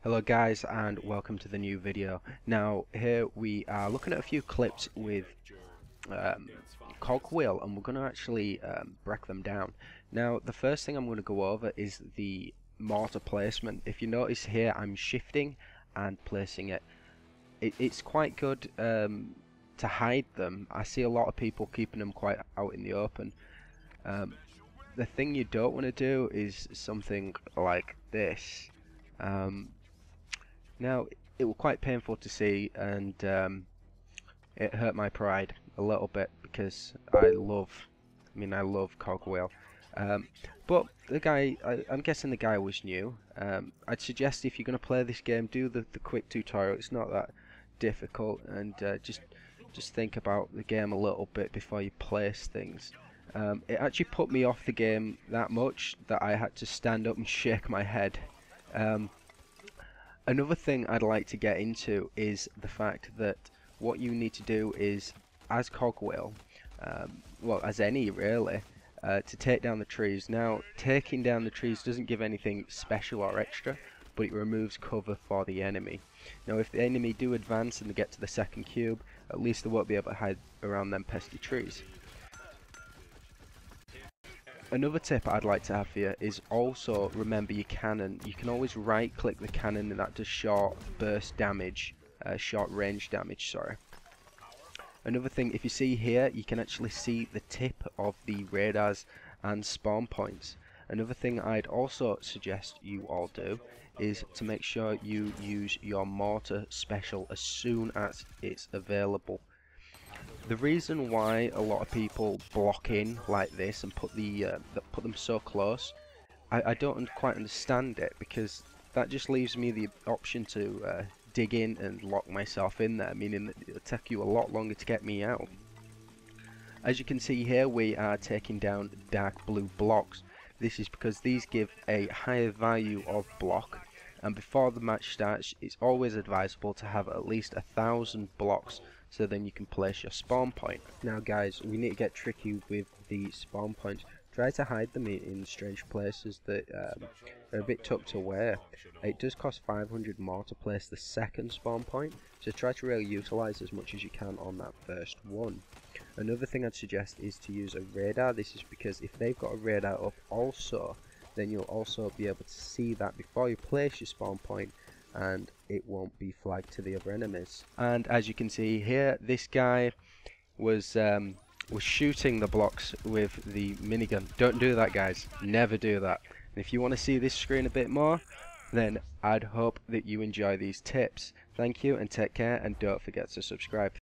Hello guys, and welcome to the new video. Now here we are looking at a few clips with Cogwheel, and we're going to actually break them down. Now the first thing I'm going to go over is the mortar placement. If you notice here, I'm shifting and placing it. It's quite good to hide them. I see a lot of people keeping them quite out in the open. The thing you don't want to do is something like this. Now, it was quite painful to see, and it hurt my pride a little bit because I love Cogwheel. But the guy, I'm guessing the guy was new. I'd suggest if you're going to play this game, do the quick tutorial. It's not that difficult, and just think about the game a little bit before you place things. It actually put me off the game that much that I had to stand up and shake my head. Another thing I'd like to get into is the fact that what you need to do is, as Cogwheel, well, as any really, to take down the trees. Now, taking down the trees doesn't give anything special or extra, but it removes cover for the enemy. Now, if the enemy do advance and they get to the second cube, at least they won't be able to hide around them pesky trees. Another tip I'd like to have for you is also remember your cannon. You can always right click the cannon, and that does short burst damage, short range damage, sorry. Another thing, if you see here, you can actually see the tip of the radars and spawn points. Another thing I'd also suggest you all do is to make sure you use your mortar special as soon as it's available. The reason why a lot of people block in like this and put them so close, I don't quite understand it, because that just leaves me the option to dig in and lock myself in there, meaning that it'll take you a lot longer to get me out. As you can see here, we are taking down dark blue blocks. This is because these give a higher value of block, and before the match starts, it's always advisable to have at least 1,000 blocks, so then you can place your spawn point. Now guys, we need to get tricky with the spawn points. Try to hide them in strange places that are a bit tucked away. It does cost 500 more to place the second spawn point, so try to really utilise as much as you can on that first one. Another thing I'd suggest is to use a radar. This is because if they've got a radar up also, then you'll also be able to see that before you place your spawn point, and it won't be flagged to the other enemies. And as you can see here, this guy was shooting the blocks with the minigun. Don't do that, guys. Never do that. And if you want to see this screen a bit more, then I'd hope that you enjoy these tips. Thank you and take care, and don't forget to subscribe.